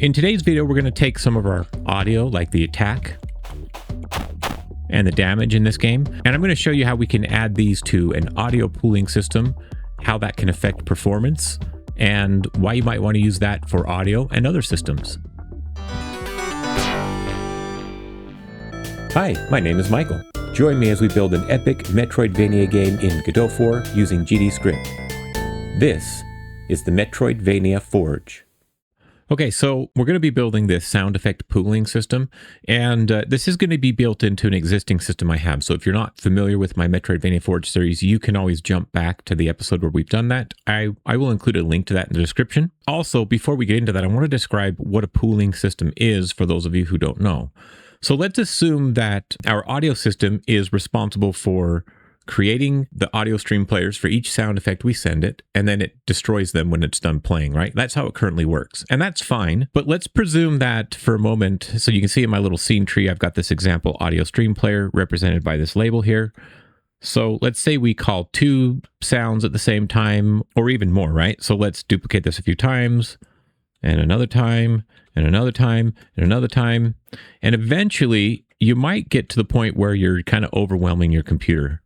In today's video, we're going to take some of our audio, like the attack and the damage in this game, and I'm going to show you how we can add these to an audio pooling system, how that can affect performance, and why you might want to use that for audio and other systems. Hi, my name is Michael. Join me as we build an epic Metroidvania game in Godot 4 using GD script. This is the Metroidvania Forge. Okay, so we're going to be building this sound effect pooling system, and this is going to be built into an existing system I have. So if you're not familiar with my Metroidvania Forge series, you can always jump back to the episode where we've done that. I will include a link to that in the description. Also, before we get into that, I want to describe what a pooling system is for those of you who don't know. So let's assume that our audio system is responsible for creating the audio stream players for each sound effect we send it, and then it destroys them when it's done playing, right? That's how it currently works. And that's fine, but let's presume that for a moment, so you can see in my little scene tree, I've got this example audio stream player represented by this label here. So let's say we call two sounds at the same time, or even more, right? So let's duplicate this a few times, and another time, and another time, and another time. And eventually, you might get to the point where you're kind of overwhelming your computer.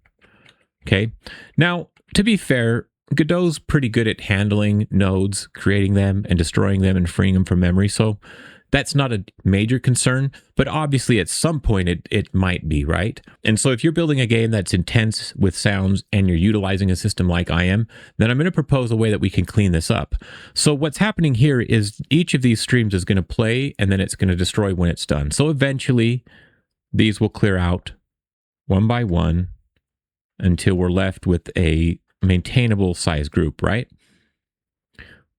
Okay, now, to be fair, Godot's pretty good at handling nodes, creating them and destroying them and freeing them from memory, so that's not a major concern, but obviously at some point it might be, right? And so if you're building a game that's intense with sounds and you're utilizing a system like I am, then I'm going to propose a way that we can clean this up. So what's happening here is each of these streams is going to play and then it's going to destroy when it's done. So eventually these will clear out one by one, until we're left with a maintainable size group, right?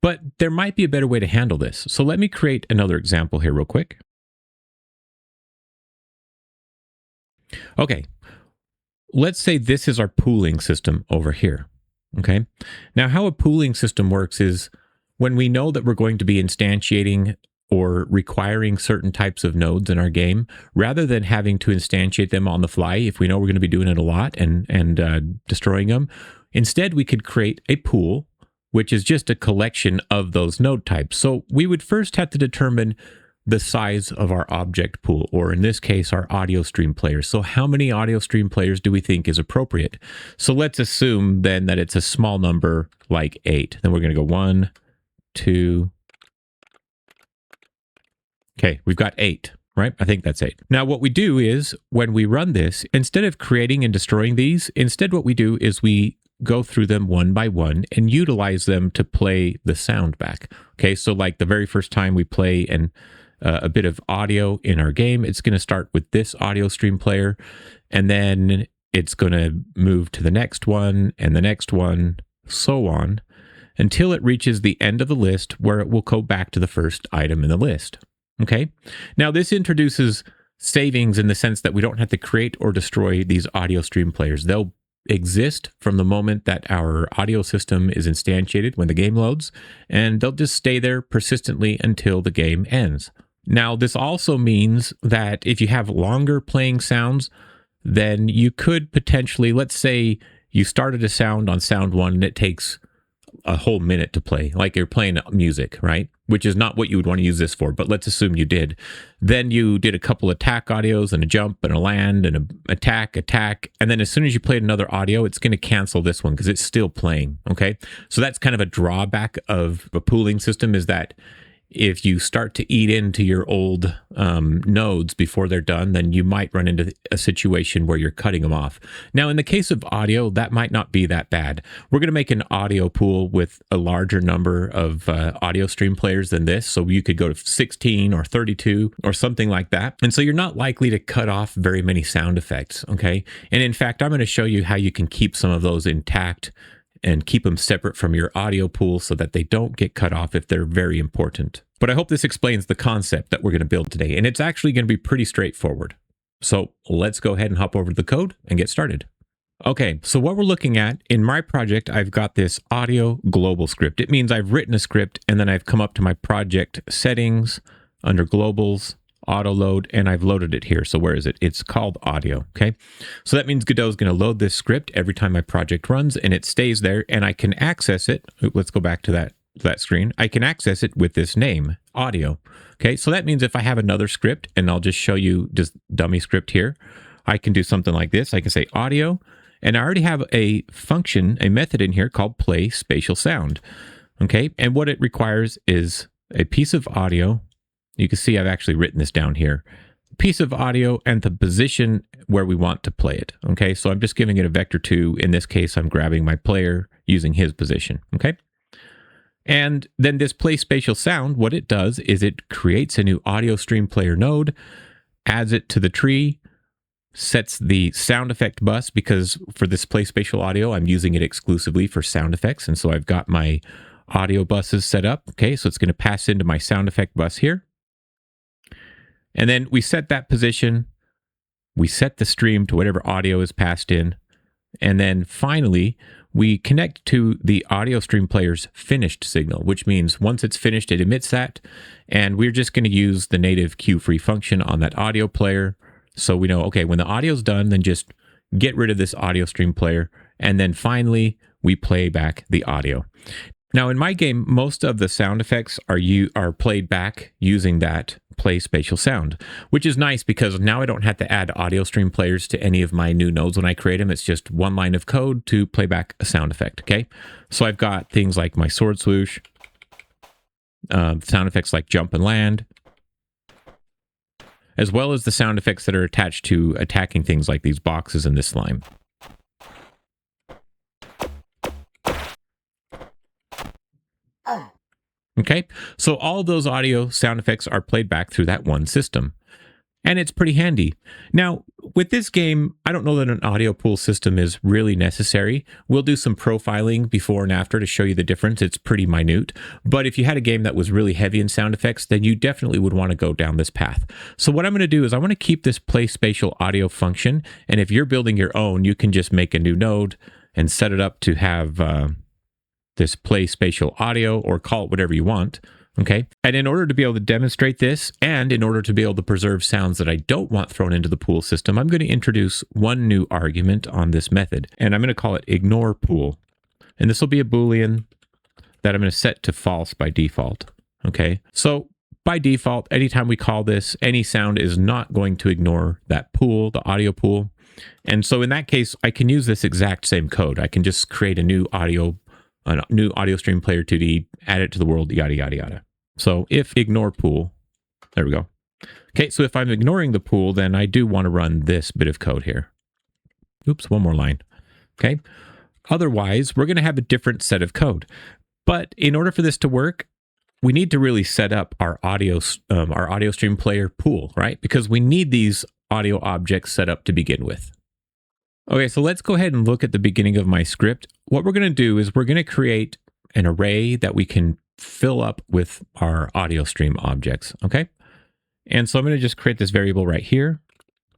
But there might be a better way to handle this. So let me create another example here real quick. Okay, let's say this is our pooling system over here, okay? Now how a pooling system works is when we know that we're going to be instantiating or requiring certain types of nodes in our game, rather than having to instantiate them on the fly, if we know we're going to be doing it a lot and destroying them, instead we could create a pool, which is just a collection of those node types. So we would first have to determine the size of our object pool, or in this case, our audio stream players. So how many audio stream players do we think is appropriate? So let's assume then that it's a small number like 8. Then we're going to go 1, 2, okay, we've got 8, right? I think that's 8. Now, what we do is when we run this, instead of creating and destroying these, instead what we do is we go through them one by one and utilize them to play the sound back. Okay, so like the very first time we play a bit of audio in our game, it's going to start with this audio stream player, and then it's going to move to the next one and the next one, so on, until it reaches the end of the list where it will go back to the first item in the list. Okay, now this introduces savings in the sense that we don't have to create or destroy these audio stream players. They'll exist from the moment that our audio system is instantiated when the game loads, and they'll just stay there persistently until the game ends. Now, this also means that if you have longer playing sounds, then you could potentially, let's say you started a sound on sound 1 and it takes a whole minute to play, like you're playing music, right? Which is not what you would want to use this for, but let's assume you did. Then you did a couple attack audios and a jump and a land and an attack, and then as soon as you played another audio, it's going to cancel this one because it's still playing, okay? So that's kind of a drawback of a pooling system, is that if you start to eat into your old nodes before they're done, then you might run into a situation where you're cutting them off. Now, in the case of audio, that might not be that bad. We're going to make an audio pool with a larger number of audio stream players than this. So you could go to 16 or 32 or something like that. And so you're not likely to cut off very many sound effects, okay? And in fact, I'm going to show you how you can keep some of those intact and keep them separate from your audio pool so that they don't get cut off if they're very important. But I hope this explains the concept that we're going to build today, and it's actually going to be pretty straightforward. So let's go ahead and hop over to the code and get started. Okay, so what we're looking at in my project, I've got this audio global script. It means I've written a script and then I've come up to my project settings under globals, auto load, and I've loaded it here. So where is it? It's called audio. Okay. So that means Godot is going to load this script every time my project runs, and it stays there and I can access it. Let's go back to that that screen, I can access it with this name, audio. Okay, so that means if I have another script, and I'll just show you just dummy script here, I can do something like this. I can say audio, and I already have a function, a method in here called play spatial sound. Okay, and what it requires is a piece of audio. You can see I've actually written this down here. Piece of audio and the position where we want to play it. Okay, so I'm just giving it a vector 2. In this case, I'm grabbing my player using his position. Okay. And then this play spatial sound, what it does is it creates a new audio stream player node, adds it to the tree, sets the sound effect bus, because for this play spatial audio, I'm using it exclusively for sound effects. And so I've got my audio buses set up. Okay, so it's going to pass into my sound effect bus here. And then we set that position. We set the stream to whatever audio is passed in. And then finally, we connect to the audio stream player's finished signal, which means once it's finished, it emits that. And we're just going to use the native cue-free function on that audio player. So we know, okay, when the audio's done, then just get rid of this audio stream player. And then finally, we play back the audio. Now, in my game, most of the sound effects are played back using that play spatial sound, which is nice because now I don't have to add audio stream players to any of my new nodes when I create them. It's just one line of code to play back a sound effect, okay? So I've got things like my sword swoosh, sound effects like jump and land, as well as the sound effects that are attached to attacking things like these boxes and this slime. Okay, so all those audio sound effects are played back through that one system. And it's pretty handy. Now, with this game, I don't know that an audio pool system is really necessary. We'll do some profiling before and after to show you the difference. It's pretty minute. But if you had a game that was really heavy in sound effects, then you definitely would want to go down this path. So what I'm going to do is I want to keep this play spatial audio function. And if you're building your own, you can just make a new node and set it up to have this play spatial audio, or call it whatever you want. Okay. And in order to be able to demonstrate this, and in order to be able to preserve sounds that I don't want thrown into the pool system, I'm going to introduce one new argument on this method, and I'm going to call it ignore pool. And this will be a Boolean that I'm going to set to false by default. Okay. So by default, anytime we call this, any sound is not going to ignore that pool, the audio pool. And so in that case, I can use this exact same code. I can just create a new audio stream player 2D, add it to the world, yada, yada, yada. So if ignore pool, there we go. Okay, so if I'm ignoring the pool, then I do want to run this bit of code here. Oops, one more line. Okay. Otherwise, we're going to have a different set of code. But in order for this to work, we need to really set up our audio stream player pool, right? Because we need these audio objects set up to begin with. Okay, so let's go ahead and look at the beginning of my script. What we're going to do is we're going to create an array that we can fill up with our audio stream objects, okay? And so I'm going to just create this variable right here,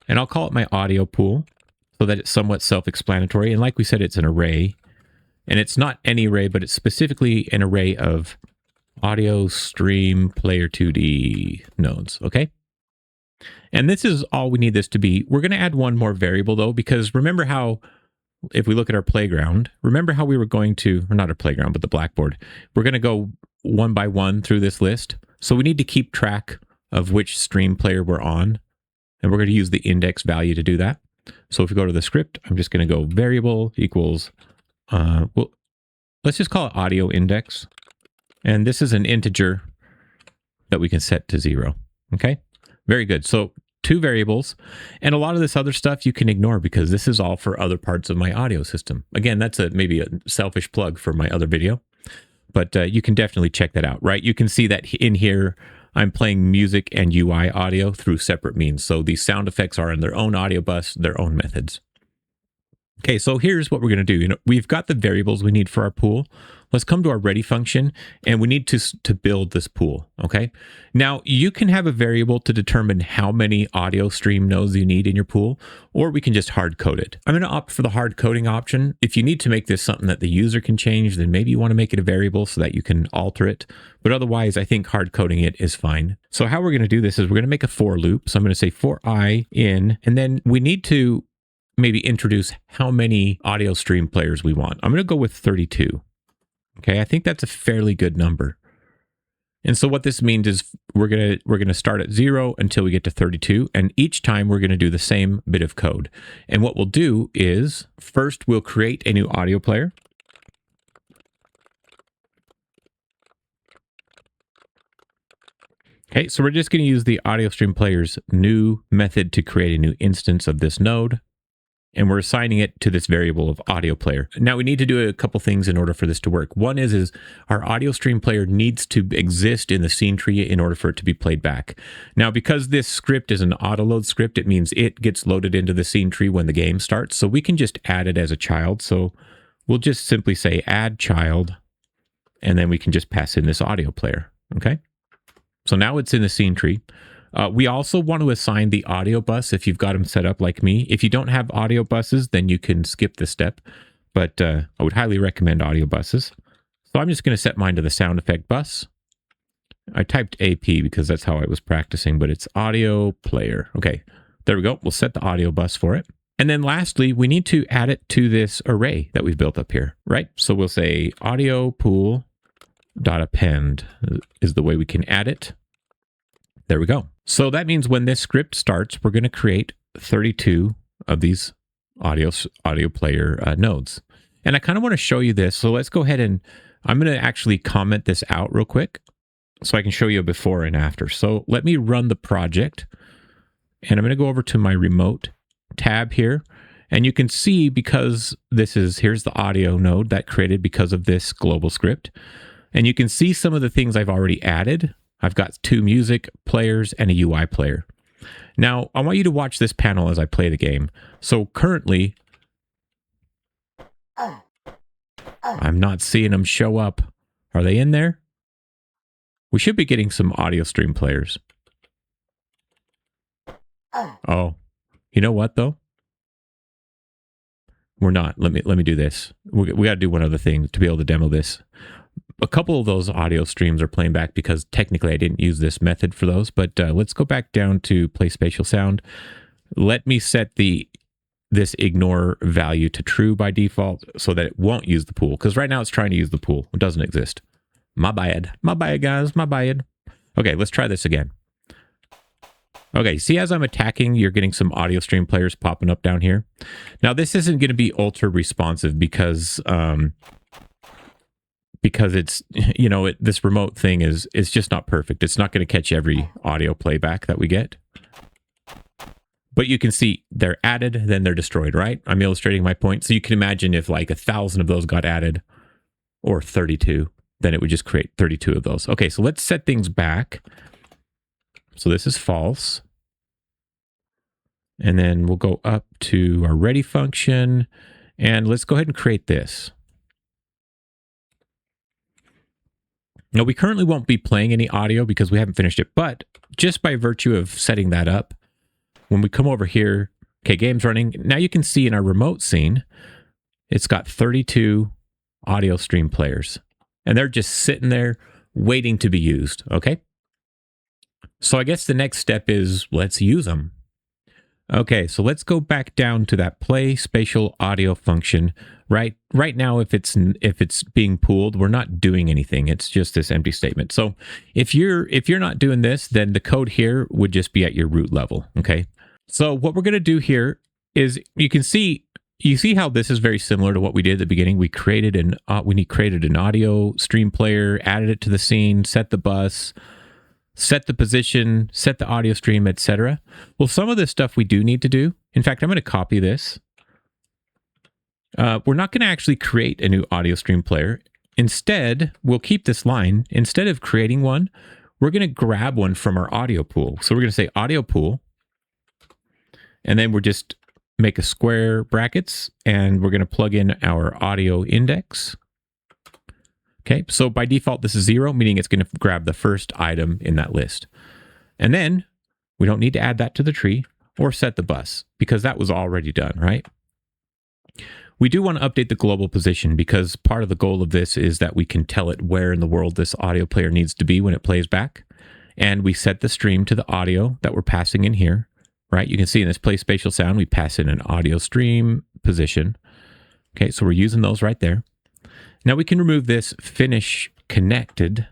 and I'll call it my audio pool so that it's somewhat self-explanatory. And like we said, it's an array, and it's not any array, but it's specifically an array of audio stream player 2D nodes, okay? And this is all we need this to be. We're going to add one more variable though, because remember how, if we look at our playground, remember how we were going to, or not our playground, but the blackboard, we're going to go one by one through this list. So we need to keep track of which stream player we're on. And we're going to use the index value to do that. So if we go to the script, I'm just going to go variable equals, well, let's just call it audio index. And this is an integer that we can set to 0. Okay. Very good. So 2 variables, and a lot of this other stuff you can ignore because this is all for other parts of my audio system. Again, that's maybe a selfish plug for my other video, but you can definitely check that out, right? You can see that in here, I'm playing music and UI audio through separate means. So these sound effects are in their own audio bus, their own methods. Okay, so here's what we're going to do. We've got the variables we need for our pool. Let's come to our ready function, and we need to build this pool, okay? Now, you can have a variable to determine how many audio stream nodes you need in your pool, or we can just hard code it. I'm going to opt for the hard coding option. If you need to make this something that the user can change, then maybe you want to make it a variable so that you can alter it. But otherwise, I think hard coding it is fine. So how we're going to do this is we're going to make a for loop. So I'm going to say for I in, and then we need to maybe introduce how many audio stream players we want. I'm going to go with 32. Okay, I think that's a fairly good number. And so what this means is we're gonna start at 0 until we get to 32, and each time we're gonna do the same bit of code. And what we'll do is first we'll create a new audio player. Okay, so we're just gonna use the audio stream player's new method to create a new instance of this node. And we're assigning it to this variable of audio player. Now we need to do a couple things in order for this to work. One is our audio stream player needs to exist in the scene tree in order for it to be played back. Now, because this script is an auto load script, it means it gets loaded into the scene tree when the game starts. So we can just add it as a child. So we'll just simply say add child, and then we can just pass in this audio player. Okay. So now it's in the scene tree. We also want to assign the audio bus if you've got them set up like me. If you don't have audio buses, then you can skip this step, but I would highly recommend audio buses. So I'm just going to set mine to the sound effect bus. I typed AP because that's how I was practicing, but it's audio player. Okay, there we go. We'll set the audio bus for it. And then lastly, we need to add it to this array that we've built up here, right? So we'll say audio pool dot append is the way we can add it. There we go. So that means when this script starts, we're going to create 32 of these audio player nodes. And I kind of want to show you this. So let's go ahead and I'm going to actually comment this out real quick so I can show you a before and after. So let me run the project, and I'm going to go over to my remote tab here. And you can see, because here's the audio node that created because of this global script. And you can see some of the things I've already added. I've got 2 music players and a UI player. Now, I want you to watch this panel as I play the game. So currently, I'm not seeing them show up. Are they in there? We should be getting some audio stream players. Oh, you know what though? We're not. Let me do this. We got to do one other thing to be able to demo this. A couple of those audio streams are playing back because technically I didn't use this method for those, but let's go back down to play spatial sound. Let me set this ignore value to true by default so that it won't use the pool, because right now it's trying to use the pool. It doesn't exist. My bad. My bad, guys. My bad. Okay, let's try this again. Okay, see, as I'm attacking, you're getting some audio stream players popping up down here. Now, this isn't going to be ultra responsive because it's, this remote thing is just not perfect. It's not going to catch every audio playback that we get. But you can see they're added, then they're destroyed, right? I'm illustrating my point. So you can imagine if like 1,000 of those got added, or 32, then it would just create 32 of those. Okay, so let's set things back. So this is false. And then we'll go up to our ready function, and let's go ahead and create this. Now, we currently won't be playing any audio because we haven't finished it, but just by virtue of setting that up, when we come over here, okay, game's running. Now you can see in our remote scene, it's got 32 audio stream players, and they're just sitting there waiting to be used, okay? So I guess the next step is let's use them. Okay, so let's go back down to that play spatial audio function. Right now, if it's being pooled, we're not doing anything. It's just this empty statement. So if you're not doing this, then the code here would just be at your root level. Okay. So what we're going to do here is you see how this is very similar to what we did at the beginning. We created an audio stream player, added it to the scene, set the bus, set the position, set the audio stream, etc. Well, some of this stuff we do need to do. In fact, I'm going to copy this. We're not going to actually create a new audio stream player. Instead, we'll keep this line. Instead of creating one, we're going to grab one from our audio pool. So we're going to say audio pool, and then we're just make a square brackets, and we're going to plug in our audio index. Okay, so by default, this is 0, meaning it's going to grab the first item in that list. And then we don't need to add that to the tree or set the bus because that was already done, right? We do want to update the global position because part of the goal of this is that we can tell it where in the world this audio player needs to be when it plays back. And we set the stream to the audio that we're passing in here, right? You can see in this play spatial sound, we pass in an audio stream position. Okay, so we're using those right there. Now we can remove this finish connected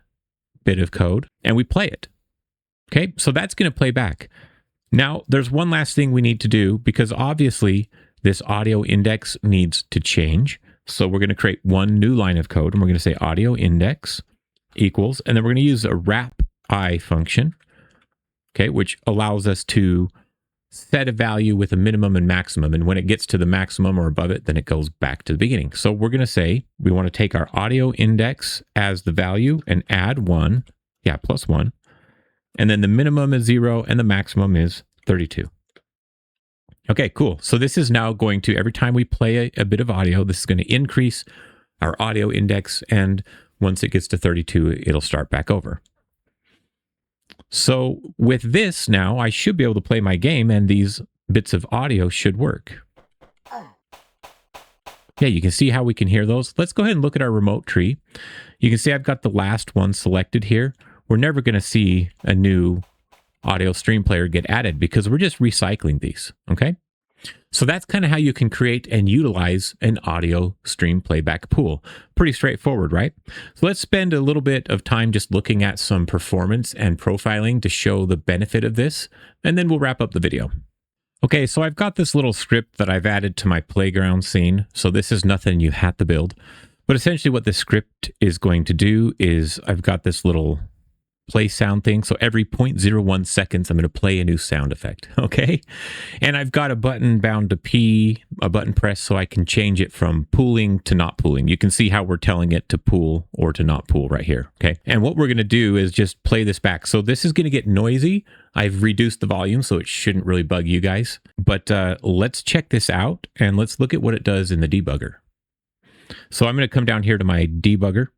bit of code and we play it. Okay, so that's going to play back. Now there's one last thing we need to do because obviously this audio index needs to change. So we're going to create one new line of code and we're going to say audio index equals, and then we're going to use a wrap I function, okay, which allows us to set a value with a minimum and maximum. And when it gets to the maximum or above it, then it goes back to the beginning. So we're going to say we want to take our audio index as the value and add 1, plus 1. And then the minimum is 0 and the maximum is 32. Okay, cool. So this is now going to, every time we play a bit of audio, this is going to increase our audio index. And once it gets to 32, it'll start back over. So with this now, I should be able to play my game and these bits of audio should work. Yeah, you can see how we can hear those. Let's go ahead and look at our remote tree. You can see I've got the last one selected here. We're never going to see a new audio stream player get added because we're just recycling these, okay? So that's kind of how you can create and utilize an audio stream playback pool. Pretty straightforward, right? So let's spend a little bit of time just looking at some performance and profiling to show the benefit of this, and then we'll wrap up the video. Okay, so I've got this little script that I've added to my playground scene. So this is nothing you had to build, but essentially what this script is going to do is I've got this little play sound thing. So every 0.01 seconds, I'm going to play a new sound effect. Okay. And I've got a button bound to P, a button press, so I can change it from pooling to not pooling. You can see how we're telling it to pool or to not pool right here. Okay. And what we're going to do is just play this back. So this is going to get noisy. I've reduced the volume, so it shouldn't really bug you guys. But let's check this out and let's look at what it does in the debugger. So I'm going to come down here to my debugger.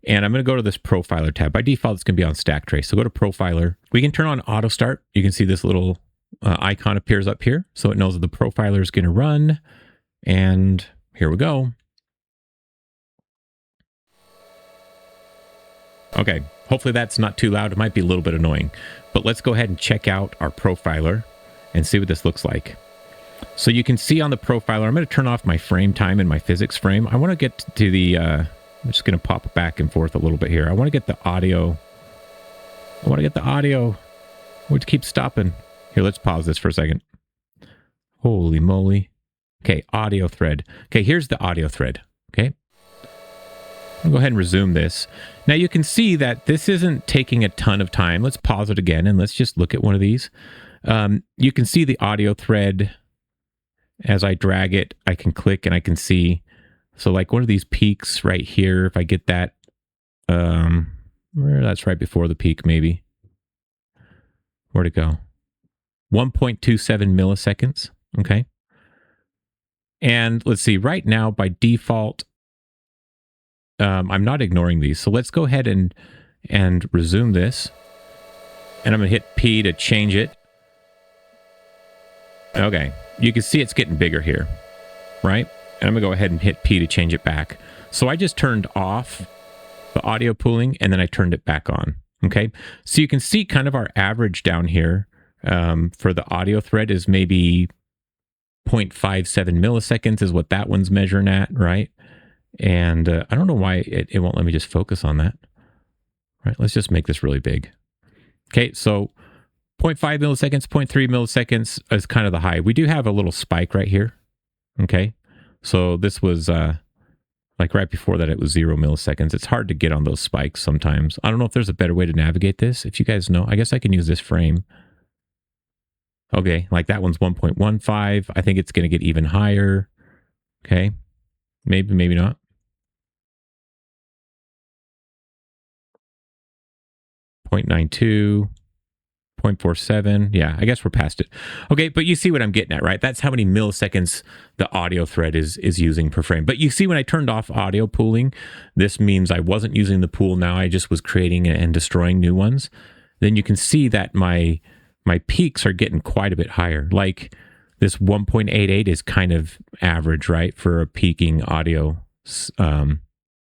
And I'm going to go to this profiler tab. By default, it's going to be on stack trace. So go to profiler. We can turn on auto start. You can see this little icon appears up here. So it knows that the profiler is going to run. And here we go. Okay, hopefully that's not too loud. It might be a little bit annoying. But let's go ahead and check out our profiler and see what this looks like. So you can see on the profiler, I'm going to turn off my frame time and my physics frame. I want to get to the... I'm just going to pop back and forth a little bit here. I want to get the audio. It keeps stopping. Here, let's pause this for a second. Holy moly. Okay, audio thread. Okay, here's the audio thread. Okay. I'll go ahead and resume this. Now you can see that this isn't taking a ton of time. Let's pause it again and let's just look at one of these. You can see the audio thread. As I drag it, I can click and I can see. So like one of these peaks right here, if I get that, that's right before the peak maybe. Where'd it go? 1.27 milliseconds, okay? And let's see, right now by default, I'm not ignoring these. So let's go ahead and resume this. And I'm gonna hit P to change it. Okay, you can see it's getting bigger here, right? And I'm going to go ahead and hit P to change it back. So I just turned off the audio pooling and then I turned it back on. Okay. So you can see kind of our average down here for the audio thread is maybe 0.57 milliseconds is what that one's measuring at, right? And I don't know why it won't let me just focus on that. Right. Let's just make this really big. Okay. So 0.5 milliseconds, 0.3 milliseconds is kind of the high. We do have a little spike right here. Okay. So this was like right before that, it was 0 milliseconds. It's hard to get on those spikes sometimes. I don't know if there's a better way to navigate this. If you guys know, I guess I can use this frame. Okay, like that one's 1.15. I think it's going to get even higher. Okay, maybe not. .92. 0.47. Yeah, I guess we're past it. Okay, but you see what I'm getting at, right? That's how many milliseconds the audio thread is using per frame. But you see when I turned off audio pooling, this means I wasn't using the pool now. I just was creating and destroying new ones. Then you can see that my peaks are getting quite a bit higher. Like this 1.88 is kind of average, right? For a peaking audio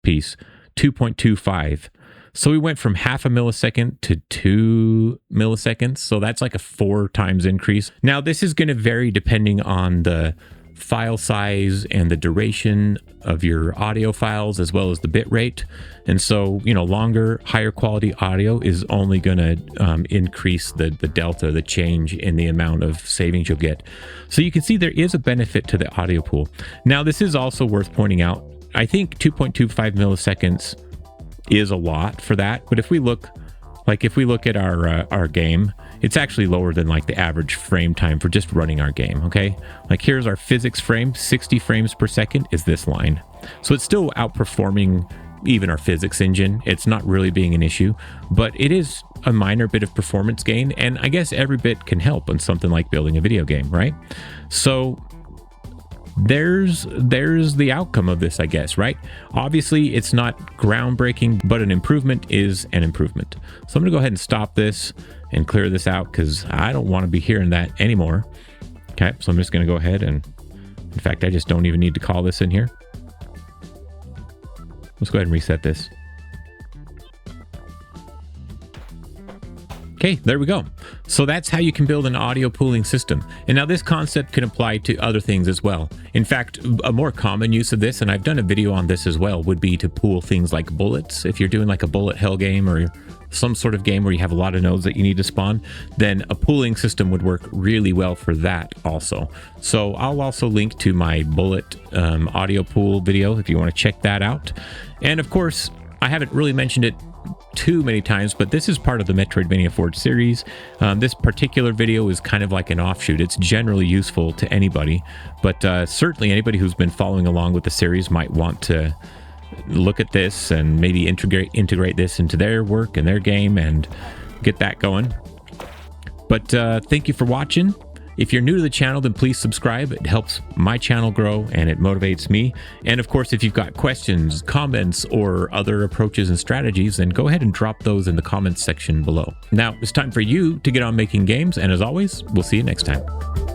piece. 2.25. So we went from 0.5 millisecond to 2 milliseconds. So that's like a 4 times increase. Now this is going to vary depending on the file size and the duration of your audio files, as well as the bit rate. And so, longer, higher quality audio is only going to increase the delta, the change in the amount of savings you'll get. So you can see there is a benefit to the audio pool. Now, this is also worth pointing out. I think 2.25 milliseconds is a lot for that. But if we look at our game, it's actually lower than like the average frame time for just running our game, okay? Like here's our physics frame, 60 frames per second is this line. So it's still outperforming even our physics engine. It's not really being an issue, but it is a minor bit of performance gain. And I guess every bit can help on something like building a video game, right? So there's the outcome of this, I guess, right? Obviously, it's not groundbreaking, but an improvement is an improvement. So I'm gonna go ahead and stop this and clear this out because I don't want to be hearing that anymore. Okay, so I'm just gonna go ahead and, in fact, I just don't even need to call this in here. Let's go ahead and reset this. Okay, there we go. So that's how you can build an audio pooling system. And now this concept can apply to other things as well. In fact, a more common use of this, and I've done a video on this as well, would be to pool things like bullets. If you're doing like a bullet hell game or some sort of game where you have a lot of nodes that you need to spawn, then a pooling system would work really well for that also. So I'll also link to my bullet audio pool video if you want to check that out. And of course, I haven't really mentioned it too many times, but this is part of the Metroidvania Forge series. This particular video is kind of like an offshoot. It's generally useful to anybody, but certainly anybody who's been following along with the series might want to look at this and maybe integrate this into their work and their game and get that going. But thank you for watching. If you're new to the channel, then please subscribe. It helps my channel grow and it motivates me. And of course, if you've got questions, comments, or other approaches and strategies, then go ahead and drop those in the comments section below. Now, it's time for you to get on making games. And as always, we'll see you next time.